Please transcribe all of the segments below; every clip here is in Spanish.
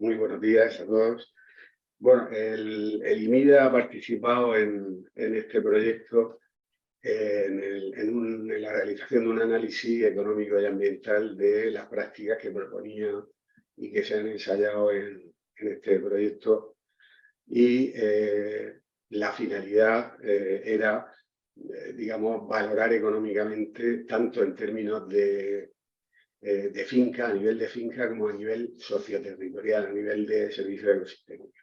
Muy buenos días a todos. Bueno, el IMIDA ha participado en este proyecto en la realización de un análisis económico y ambiental de las prácticas que proponía y que se han ensayado en este proyecto. Y la finalidad era, digamos, valorar económicamente, tanto en términos de finca, a nivel de finca, como a nivel socioterritorial, a nivel de servicios ecosistémicos.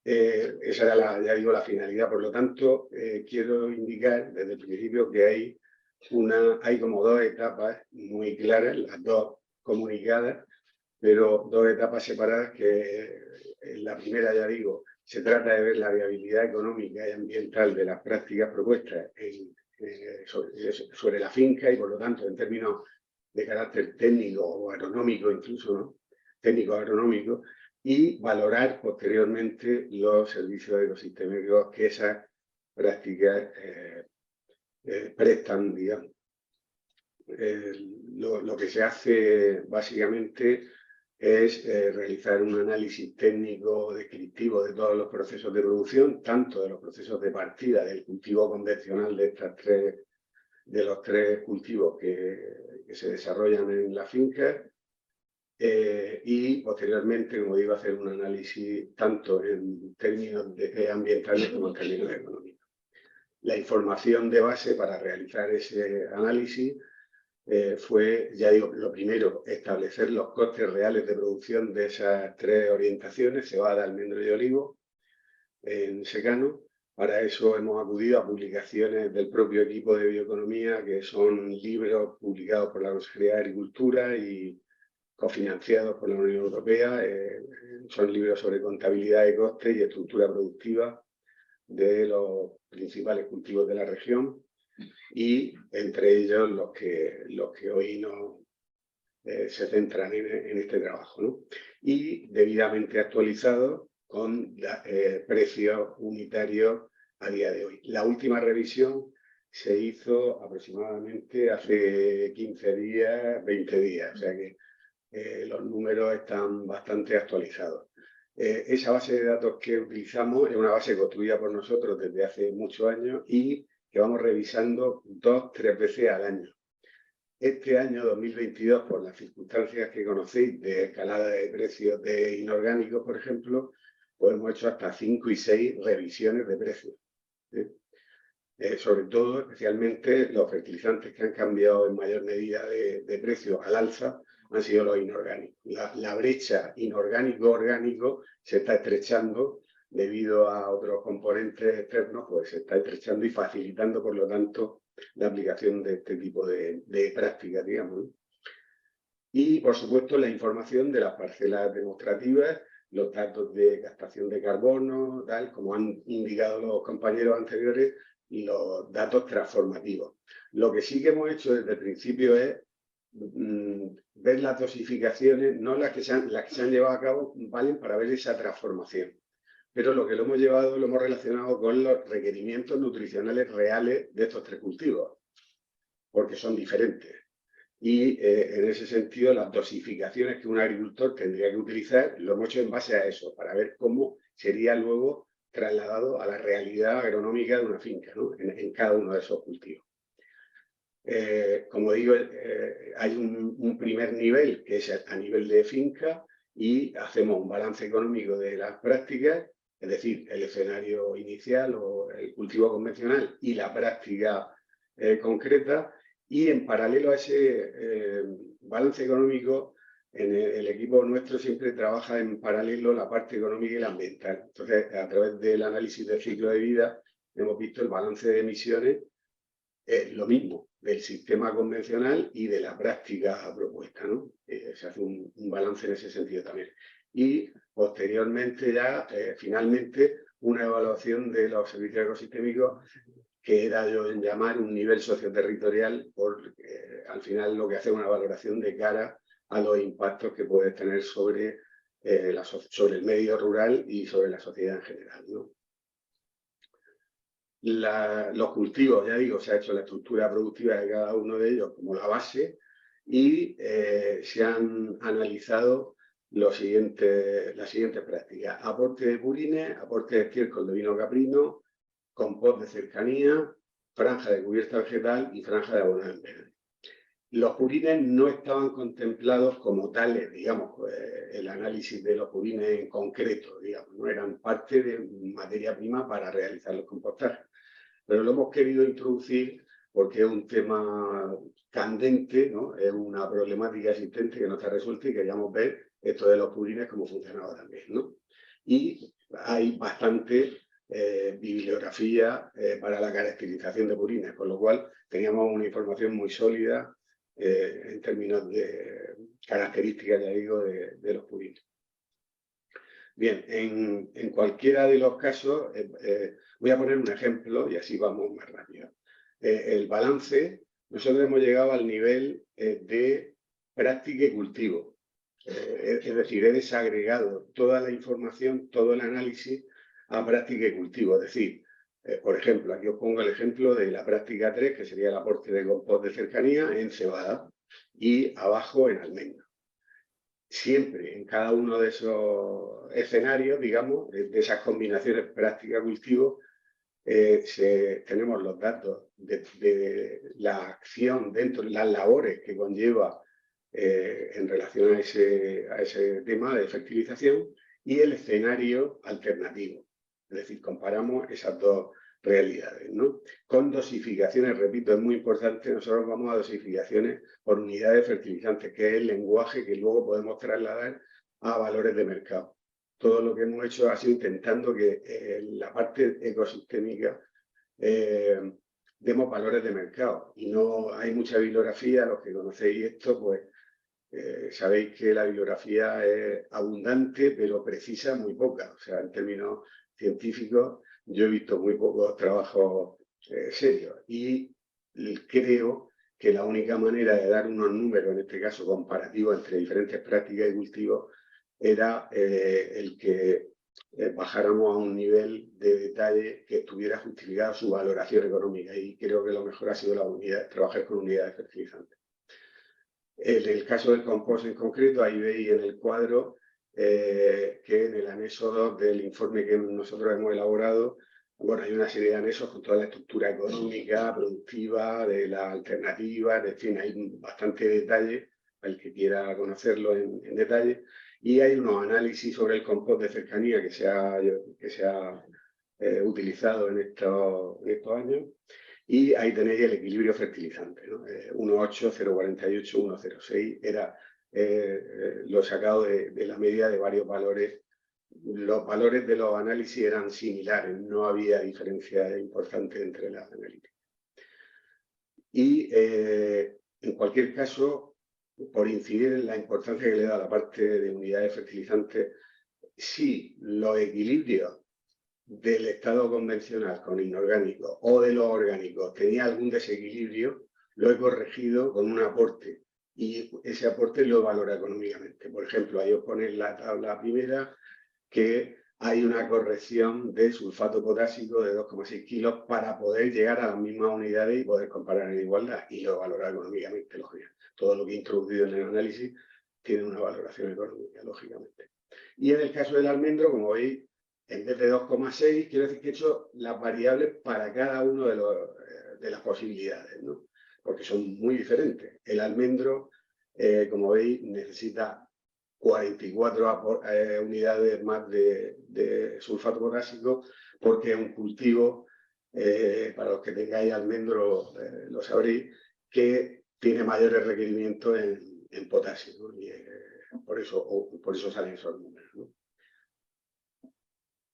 Esa era, ya digo, la finalidad. Por lo tanto, quiero indicar desde el principio que hay como dos etapas muy claras, las dos comunicadas, pero dos etapas separadas que en la primera, ya digo, se trata de ver la viabilidad económica y ambiental de las prácticas propuestas sobre la finca y, por lo tanto, en términos de carácter técnico o agronómico incluso, ¿no? Técnico-agronómico, y valorar posteriormente los servicios ecosistémicos que esas prácticas prestan, digamos. Lo que se hace básicamente es realizar un análisis técnico descriptivo de todos los procesos de producción, tanto de los procesos de partida del cultivo convencional de los tres cultivos que se desarrollan en la finca, y posteriormente, como digo, hacer un análisis tanto en términos ambientales como en términos económicos. La información de base para realizar ese análisis fue, ya digo, lo primero, establecer los costes reales de producción de esas tres orientaciones, cebada, almendro y olivo, en secano. Para eso hemos acudido a publicaciones del propio equipo de bioeconomía, que son libros publicados por la Consejería de Agricultura y cofinanciados por la Unión Europea. Son libros sobre contabilidad de costes y estructura productiva de los principales cultivos de la región, y entre ellos los que hoy se centran en este trabajo, ¿no? Y debidamente actualizados con precios unitarios a día de hoy. La última revisión se hizo aproximadamente hace 15 días, 20 días, o sea que los números están bastante actualizados. Esa base de datos que utilizamos es una base construida por nosotros desde hace muchos años y que vamos revisando 2-3 veces al año. Este año 2022, por las circunstancias que conocéis de escalada de precios de inorgánicos, por ejemplo, pues hemos hecho hasta 5 y 6 revisiones de precios. Sobre todo, especialmente, los fertilizantes que han cambiado en mayor medida de precio al alza han sido los inorgánicos. La brecha inorgánico-orgánico se está estrechando debido a otros componentes externos, pues se está estrechando y facilitando, por lo tanto, la aplicación de este tipo de prácticas, digamos, ¿no? Y, por supuesto, la información de las parcelas demostrativas, los datos de captación de carbono, tal, como han indicado los compañeros anteriores, y los datos transformativos. Lo que sí que hemos hecho desde el principio es ver las dosificaciones, no las que se han llevado a cabo, valen para ver esa transformación. Pero lo que lo hemos relacionado con los requerimientos nutricionales reales de estos tres cultivos, porque son diferentes. Y en ese sentido, las dosificaciones que un agricultor tendría que utilizar, lo hemos hecho en base a eso, para ver cómo sería luego trasladado a la realidad agronómica de una finca, ¿no? en cada uno de esos cultivos. Como digo, hay un primer nivel, que es a nivel de finca, y hacemos un balance económico de las prácticas, es decir, el escenario inicial o el cultivo convencional y la práctica concreta, y en paralelo a ese balance económico, el equipo nuestro siempre trabaja en paralelo la parte económica y la ambiental. Entonces, a través del análisis del ciclo de vida, hemos visto el balance de emisiones, lo mismo, del sistema convencional y de la práctica propuesta, ¿no? Se hace un balance en ese sentido también. Y posteriormente ya, finalmente, una evaluación de los servicios ecosistémicos, que era yo en llamar un nivel socioterritorial, porque al final lo que hace es una valoración de cara a los impactos que puede tener sobre el medio rural y sobre la sociedad en general, ¿no? Los cultivos, ya digo, se ha hecho la estructura productiva de cada uno de ellos como la base, y se han analizado las siguientes prácticas: aporte de purines, aporte de estiércol de vino caprino, compost de cercanía, franja de cubierta vegetal y franja de abonado en verde. Los purines no estaban contemplados como tales, digamos, el análisis de los purines en concreto, digamos, no eran parte de materia prima para realizar los compostajes. Pero lo hemos querido introducir porque es un tema candente, ¿no? Es una problemática existente que no está resuelta y queríamos ver esto de los purines cómo funcionaba también, ¿no? Y hay bastante bibliografía para la caracterización de purines, con lo cual teníamos una información muy sólida en términos de características, ya digo, de los purines. Bien, en cualquiera de los casos, voy a poner un ejemplo y así vamos más rápido. El balance, nosotros hemos llegado al nivel de práctica y cultivo. Es decir, he desagregado toda la información, todo el análisis a práctica y cultivo. Es decir, por ejemplo, aquí os pongo el ejemplo de la práctica 3, que sería el aporte de compost de cercanía en cebada y abajo en almendra. Siempre en cada uno de esos escenarios, digamos, de esas combinaciones práctica-cultivo, tenemos los datos de la acción dentro de las labores que conlleva en relación a ese tema de fertilización y el escenario alternativo. Es decir, comparamos esas dos realidades, ¿no? Con dosificaciones, repito, es muy importante, nosotros vamos a dosificaciones por unidad de fertilizantes, que es el lenguaje que luego podemos trasladar a valores de mercado. Todo lo que hemos hecho ha sido intentando que en la parte ecosistémica demos valores de mercado. Y no hay mucha bibliografía, los que conocéis esto, pues sabéis que la bibliografía es abundante, pero precisa muy poca. O sea, en términos científicos, yo he visto muy pocos trabajos serios. Y creo que la única manera de dar unos números, en este caso comparativos entre diferentes prácticas y cultivos, era el que bajáramos a un nivel de detalle que estuviera justificada su valoración económica. Y creo que lo mejor ha sido trabajar con unidades fertilizantes. En el caso del compost en concreto, ahí veis en el cuadro que en el anexo 2 del informe que nosotros hemos elaborado, bueno, hay una serie de anexos con toda la estructura económica, productiva, de las alternativas, en fin, hay bastante detalle, para el que quiera conocerlo en detalle, y hay unos análisis sobre el compost de cercanía que se ha utilizado en estos años. Y ahí tenéis el equilibrio fertilizante, ¿no? 1,8, 0,48, 1,06 era lo sacado de la media de varios valores. Los valores de los análisis eran similares, no había diferencia importante entre las analíticas. Y en cualquier caso, por incidir en la importancia que le da la parte de unidades fertilizantes, si los equilibrios del estado convencional con inorgánicos o de los orgánicos tenía algún desequilibrio, lo he corregido con un aporte y ese aporte lo valora económicamente. Por ejemplo, ahí os ponéis la tabla primera que hay una corrección de sulfato potásico de 2,6 kilos para poder llegar a las mismas unidades y poder comparar en igualdad y lo valora económicamente, lógicamente. Todo lo que he introducido en el análisis tiene una valoración económica, lógicamente. Y en el caso del almendro, como veis, en vez de 2,6, quiero decir que he hecho las variables para cada uno de las posibilidades, ¿no? Porque son muy diferentes. El almendro, como veis, necesita 44 unidades más de sulfato potásico porque es un cultivo, para los que tengáis almendro lo sabréis, que tiene mayores requerimientos en potasio, ¿no? Y por eso salen esos números, ¿no?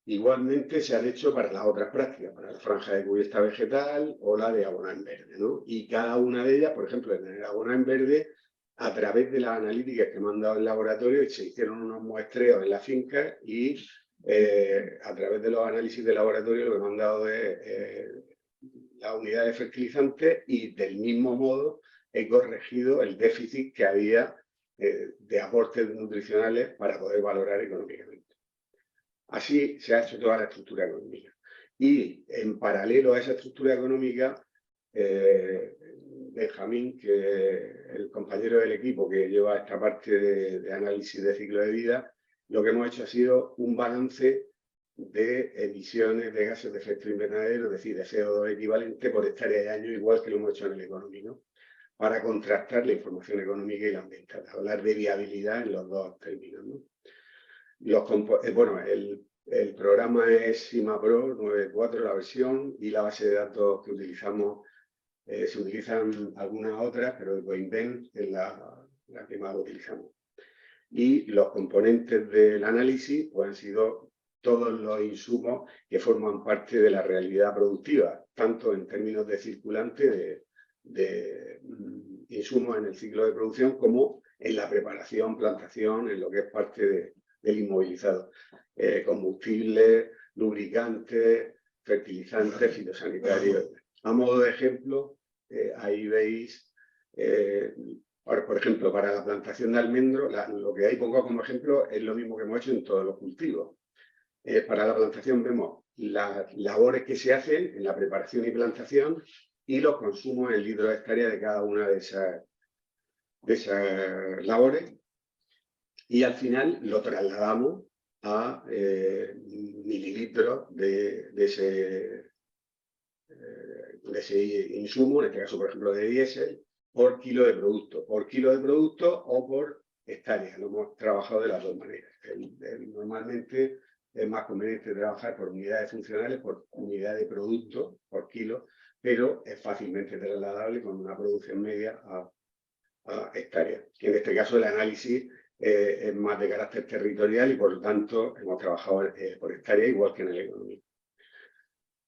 Igualmente se han hecho para las otras prácticas, para la franja de cubierta vegetal o la de abonar en verde, ¿no? Y cada una de ellas, por ejemplo, en el abonar en verde, a través de las analíticas que me han dado el laboratorio, se hicieron unos muestreos en la finca y a través de los análisis de laboratorio lo que me han dado es la unidad de fertilizantes y del mismo modo he corregido el déficit que había de aportes nutricionales para poder valorar económicamente. Así se ha hecho toda la estructura económica. Y en paralelo a esa estructura económica, Benjamín, que el compañero del equipo que lleva esta parte de análisis de ciclo de vida, lo que hemos hecho ha sido un balance de emisiones de gases de efecto invernadero, es decir, de CO2 equivalente por hectárea de año, igual que lo hemos hecho en el económico, para contrastar la información económica y la ambiental, hablar de viabilidad en los dos términos, ¿no? Bueno, el programa es CIMAPRO 9.4, la versión, y la base de datos que utilizamos, se utilizan algunas otras, pero Coinbase es la que más utilizamos. Y los componentes del análisis pues, han sido todos los insumos que forman parte de la realidad productiva, tanto en términos de circulante, de insumos en el ciclo de producción, como en la preparación, plantación, en lo que es parte del inmovilizado. Combustibles, lubricantes, fertilizantes, fitosanitarios. A modo de ejemplo, ahí veis, por ejemplo, para la plantación de almendro, lo que ahí pongo como ejemplo es lo mismo que hemos hecho en todos los cultivos. Para la plantación vemos las labores que se hacen en la preparación y plantación y los consumos en litros de hectárea de cada una de esas labores. Y al final lo trasladamos a mililitros de ese insumo, en este caso, por ejemplo, de diésel, por kilo de producto o por hectárea. Lo hemos trabajado de las dos maneras. Normalmente es más conveniente trabajar por unidades funcionales, por unidad de producto, por kilo, pero es fácilmente trasladable con una producción media a hectárea. Y en este caso el análisis es más de carácter territorial y por lo tanto hemos trabajado por hectárea igual que en el económico.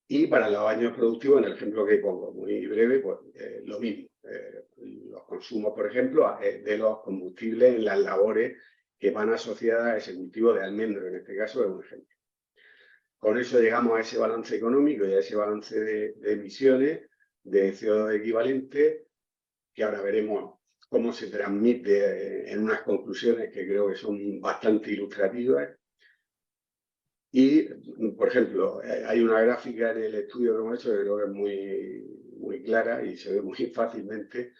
Y para los años productivos, en el ejemplo que pongo muy breve, pues lo mismo. Los consumos, por ejemplo, de los combustibles en las labores que van asociadas a ese cultivo de almendro, en este caso es un ejemplo. Con eso llegamos a ese balance económico y a ese balance de emisiones de CO2 equivalente, que ahora veremos cómo se transmite en unas conclusiones que creo que son bastante ilustrativas. Y, por ejemplo, hay una gráfica en el estudio que hemos hecho que creo que es muy clara y se ve muy fácilmente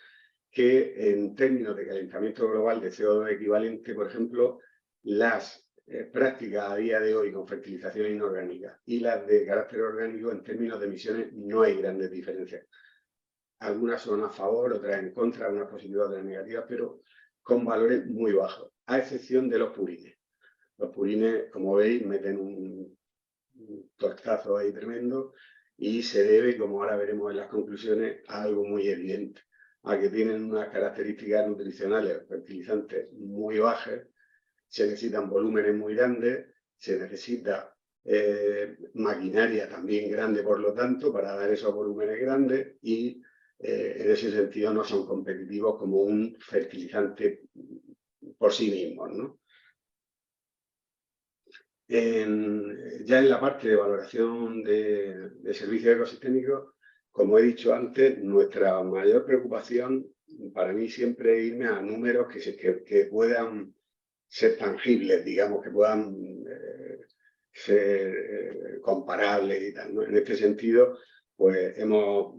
que en términos de calentamiento global de CO2 equivalente, por ejemplo, las prácticas a día de hoy con fertilización inorgánica y las de carácter orgánico en términos de emisiones no hay grandes diferencias. Algunas son a favor, otras en contra, unas positivas, otras negativas, pero con valores muy bajos, a excepción de los purines. Los purines, como veis, meten un tortazo ahí tremendo y se debe, como ahora veremos en las conclusiones, a algo muy evidente, a que tienen unas características nutricionales, fertilizantes muy bajas, se necesitan volúmenes muy grandes, se necesita maquinaria también grande, por lo tanto, para dar esos volúmenes grandes y en ese sentido no son competitivos como un fertilizante por sí mismos, ¿no? Ya en la parte de valoración de servicios ecosistémicos, como he dicho antes, nuestra mayor preocupación para mí siempre es irme a números que puedan ser tangibles, digamos, que puedan ser comparables y tal, ¿no? En este sentido, pues hemos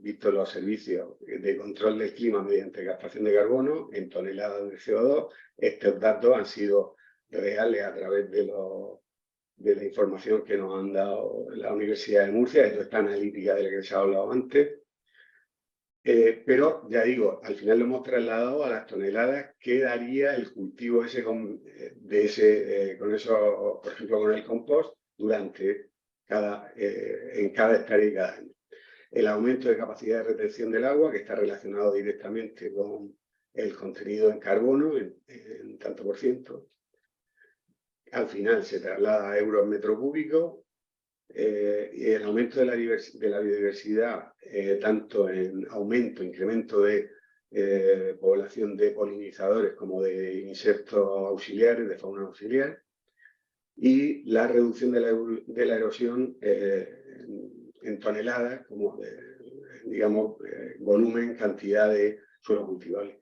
visto los servicios de control del clima mediante captación de carbono en toneladas de CO2. Estos datos han sido reales a través de la información que nos han dado la Universidad de Murcia, de toda esta analítica de la que se ha hablado antes. Pero ya digo, al final lo hemos trasladado a las toneladas que daría el cultivo ese con eso, por ejemplo, con el compost, durante en cada hectárea y cada año. El aumento de capacidad de retención del agua, que está relacionado directamente con el contenido en carbono, en tanto por ciento. Al final se traslada a euros metro cúbico. Y el aumento de la biodiversidad, tanto en incremento de población de polinizadores como de insectos auxiliares, de fauna auxiliar, y la reducción de la erosión en toneladas, como digamos, volumen, cantidad de suelo cultivable.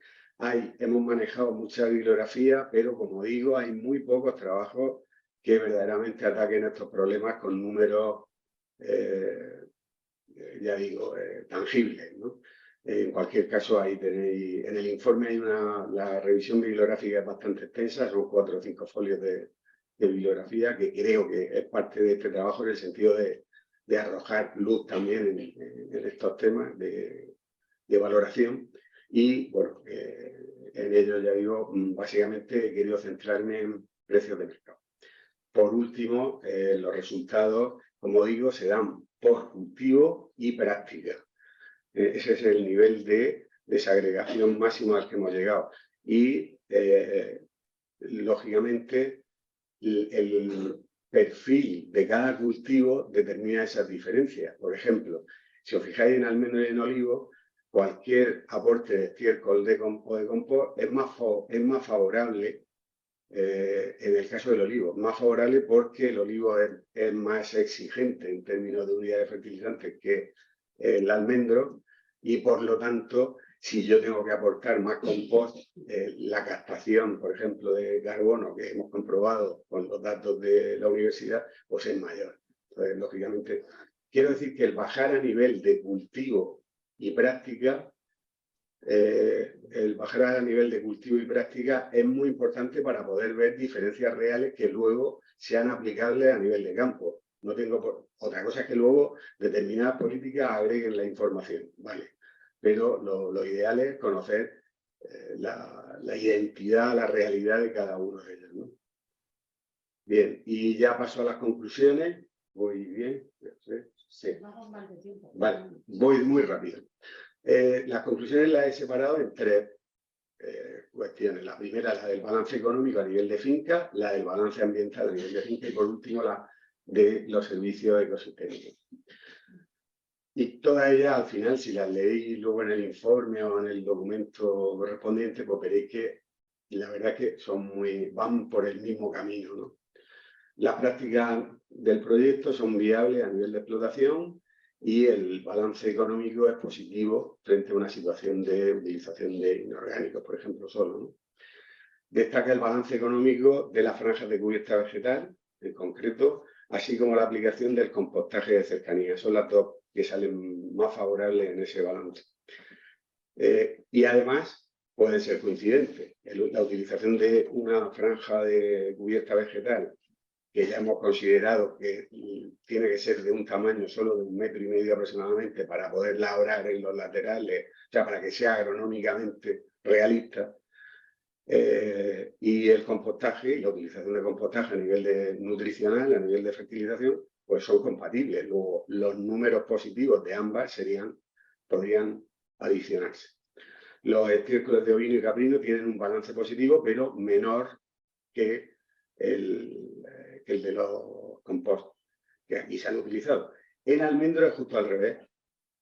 Hemos manejado mucha bibliografía, pero como digo, hay muy pocos trabajos que verdaderamente ataquen estos problemas con números ya digo, tangibles, ¿no? En cualquier caso, ahí tenéis, en el informe hay la revisión bibliográfica es bastante extensa, son 4 o 5 folios de bibliografía, que creo que es parte de este trabajo en el sentido de arrojar luz también en estos temas de valoración. Y bueno, en ello, ya digo, básicamente he querido centrarme en precios de mercado. Por último, los resultados, como digo, se dan por cultivo y práctica. Ese es el nivel de desagregación máximo al que hemos llegado. Y, lógicamente, el perfil de cada cultivo determina esas diferencias. Por ejemplo, si os fijáis en almendro y en olivo, cualquier aporte de estiércol o de compost es más favorable en el caso del olivo. Más favorable porque el olivo es más exigente en términos de unidad de fertilizantes que el almendro, y por lo tanto, si yo tengo que aportar más compost, la captación, por ejemplo, de carbono que hemos comprobado con los datos de la universidad, pues es mayor. Entonces, lógicamente, quiero decir que el bajar a nivel de cultivo y práctica, es muy importante para poder ver diferencias reales que luego sean aplicables a nivel de campo. No tengo otra cosa es que luego determinadas políticas agreguen la información, ¿vale? Pero lo ideal es conocer la identidad, la realidad de cada uno de ellos, ¿no? Bien, y ya paso a las conclusiones. Voy bien. Sí. Vale, voy muy rápido. Las conclusiones las he separado en 3 cuestiones. La primera, la del balance económico a nivel de finca, la del balance ambiental a nivel de finca y, por último, la de los servicios ecosistémicos. Y todas ellas, al final, si las leéis luego en el informe o en el documento correspondiente, pues veréis que la verdad es que van por el mismo camino, ¿no? Las prácticas del proyecto son viables a nivel de explotación y el balance económico es positivo frente a una situación de utilización de inorgánicos, por ejemplo, solo, ¿no? Destaca el balance económico de las franjas de cubierta vegetal, en concreto, así como la aplicación del compostaje de cercanía. Son las dos que salen más favorables en ese balance. Y además pueden ser coincidentes. La utilización de una franja de cubierta vegetal que ya hemos considerado que tiene que ser de un tamaño solo de 1,5 metros aproximadamente para poder labrar en los laterales, o sea, para que sea agronómicamente realista. Y el compostaje y la utilización de compostaje a nivel nutricional, a nivel de fertilización, pues son compatibles. Luego, los números positivos de ambas podrían adicionarse. Los estiércoles de ovino y caprino tienen un balance positivo, pero menor que el de los compost que aquí se han utilizado. En almendro es justo al revés.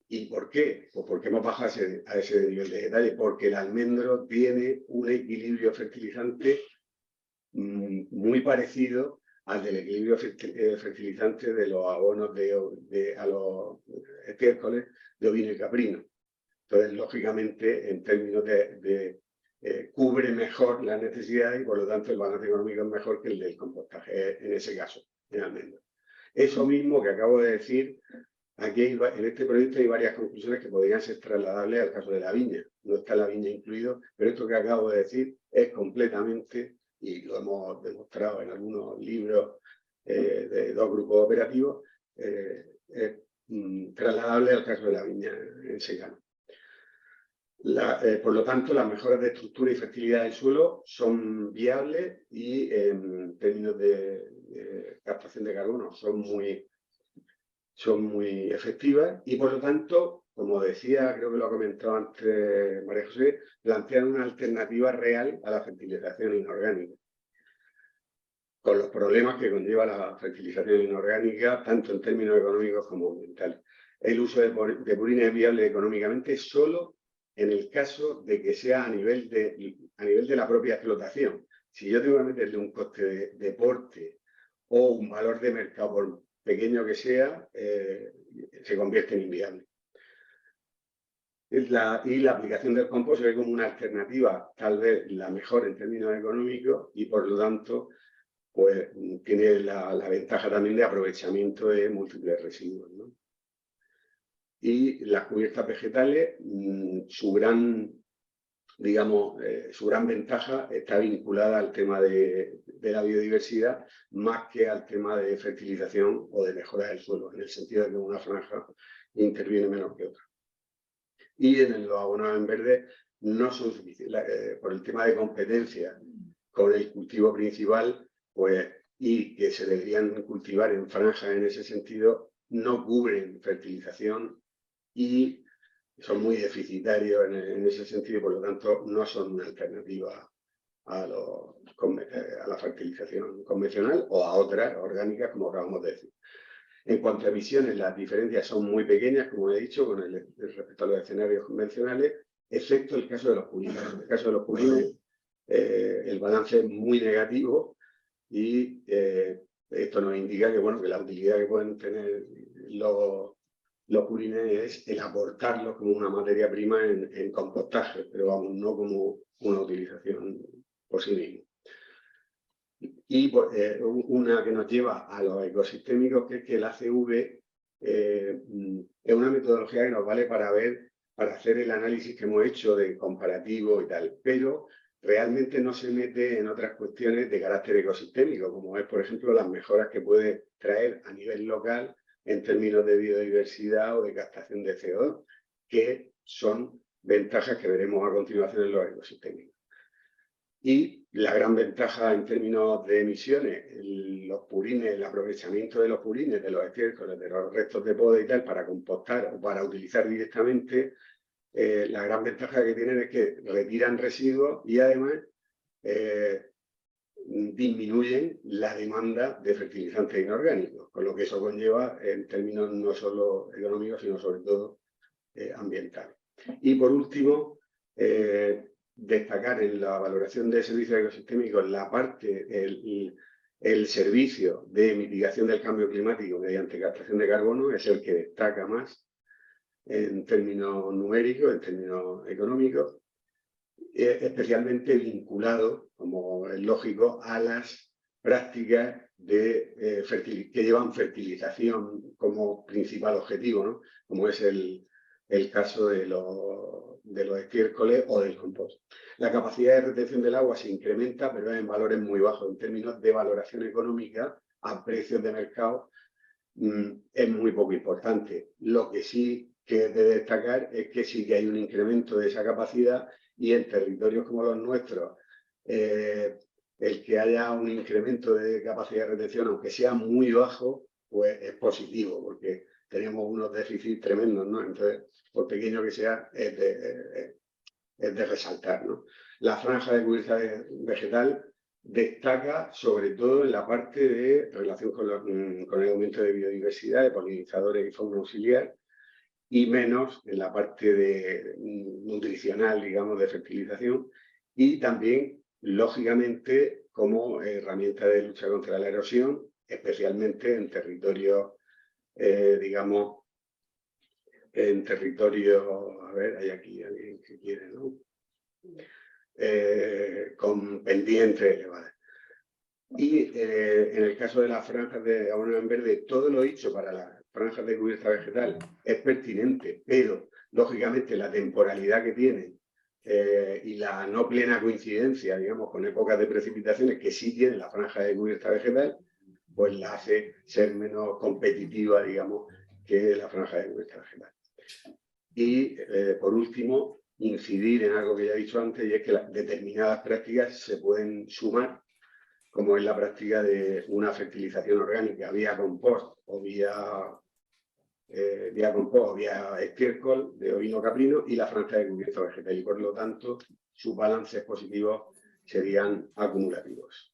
¿Y por qué? Pues porque hemos bajado a ese nivel de detalle, porque el almendro tiene un equilibrio fertilizante muy parecido al del equilibrio fertilizante de los abonos a los estiércoles de ovino y caprino. Entonces, lógicamente, en términos cubre mejor las necesidades y, por lo tanto, el balance económico es mejor que el del compostaje, en ese caso, en almendro. Eso mismo que acabo de decir, aquí en este proyecto hay varias conclusiones que podrían ser trasladables al caso de la viña. No está la viña incluido, pero esto que acabo de decir es completamente, y lo hemos demostrado en algunos libros de 2 grupos operativos, es trasladable al caso de la viña en secano. Por lo tanto, las mejoras de estructura y fertilidad del suelo son viables y, en términos de captación de carbono, son muy efectivas y, por lo tanto, como decía, creo que lo ha comentado antes María José, plantean una alternativa real a la fertilización inorgánica, con los problemas que conlleva la fertilización inorgánica, tanto en términos económicos como ambientales. El uso de purina es viable económicamente solo en el caso de que sea a nivel de la propia explotación. Si yo tengo que meterle un coste de deporte o un valor de mercado, por pequeño que sea, se convierte en inviable. Y la aplicación del compost se ve como una alternativa, tal vez la mejor en términos económicos, y por lo tanto, pues tiene la ventaja también de aprovechamiento de múltiples residuos, ¿no? Y las cubiertas vegetales, su gran ventaja está vinculada al tema de la biodiversidad más que al tema de fertilización o de mejora del suelo, en el sentido de que una franja interviene menos que otra. Y en los abonos en verde no son suficientes, por el tema de competencia con el cultivo principal, pues, y que se deberían cultivar en franjas en ese sentido, no cubren fertilización y son muy deficitarios en ese sentido, por lo tanto no son una alternativa a la fertilización convencional o a otras orgánicas, como acabamos de decir. En cuanto a emisiones, las diferencias son muy pequeñas, como he dicho, con respecto a los escenarios convencionales, excepto el caso de los purines. En el caso de los purines, el balance es muy negativo y esto nos indica que, bueno, que la utilidad que pueden tener los purines es el aportarlos como una materia prima en compostaje, pero vamos, no como una utilización por sí mismo. Y una que nos lleva a los ecosistémicos, que es que el ACV es una metodología que nos vale para hacer el análisis que hemos hecho de comparativo y tal, pero realmente no se mete en otras cuestiones de carácter ecosistémico, como es, por ejemplo, las mejoras que puede traer a nivel local en términos de biodiversidad o de captación de CO2, que son ventajas que veremos a continuación en los ecosistémicos. Y la gran ventaja en términos de emisiones, los purines, el aprovechamiento de los purines, de los estiércoles, de los restos de poda y tal, para compostar o para utilizar directamente, la gran ventaja que tienen es que retiran residuos y además disminuyen la demanda de fertilizantes inorgánicos, con lo que eso conlleva en términos no solo económicos, sino sobre todo ambientales. Y por último, destacar en la valoración de servicios ecosistémicos la parte, el servicio de mitigación del cambio climático mediante captación de carbono es el que destaca más en términos numéricos, en términos económicos, especialmente vinculado, como es lógico, a las prácticas que llevan fertilización como principal objetivo, ¿no? Como es el caso de los estiércoles o del compost. La capacidad de retención del agua se incrementa, pero es en valores muy bajos. En términos de valoración económica, a precios de mercado, es muy poco importante. Lo que sí que es de destacar es que sí que hay un incremento de esa capacidad y en territorios como los nuestros, el que haya un incremento de capacidad de retención, aunque sea muy bajo, pues es positivo, porque tenemos unos déficits tremendos, ¿no? Entonces, por pequeño que sea, es de resaltar, ¿no? La franja de cubierta vegetal destaca sobre todo en la parte de relación con el aumento de biodiversidad, de polinizadores y fauna auxiliar, y menos en la parte nutricional, digamos, de fertilización, y también, lógicamente, como herramienta de lucha contra la erosión, especialmente en territorios, digamos, en territorio, a ver, hay aquí alguien que quiere, ¿no? Con pendientes elevadas. Y en el caso de las franjas de abono en verde, todo lo dicho para las franjas de cubierta vegetal es pertinente, pero lógicamente la temporalidad que tienen y la no plena coincidencia, digamos, con épocas de precipitaciones que sí tiene la franja de cubierta vegetal, pues la hace ser menos competitiva, digamos, que la franja de cubierta vegetal. Y, por último, incidir en algo que ya he dicho antes, y es que determinadas prácticas se pueden sumar, como es la práctica de una fertilización orgánica vía compost o vía estiércol de ovino caprino y la franja de cubierta vegetal. Y por lo tanto, sus balances positivos serían acumulativos.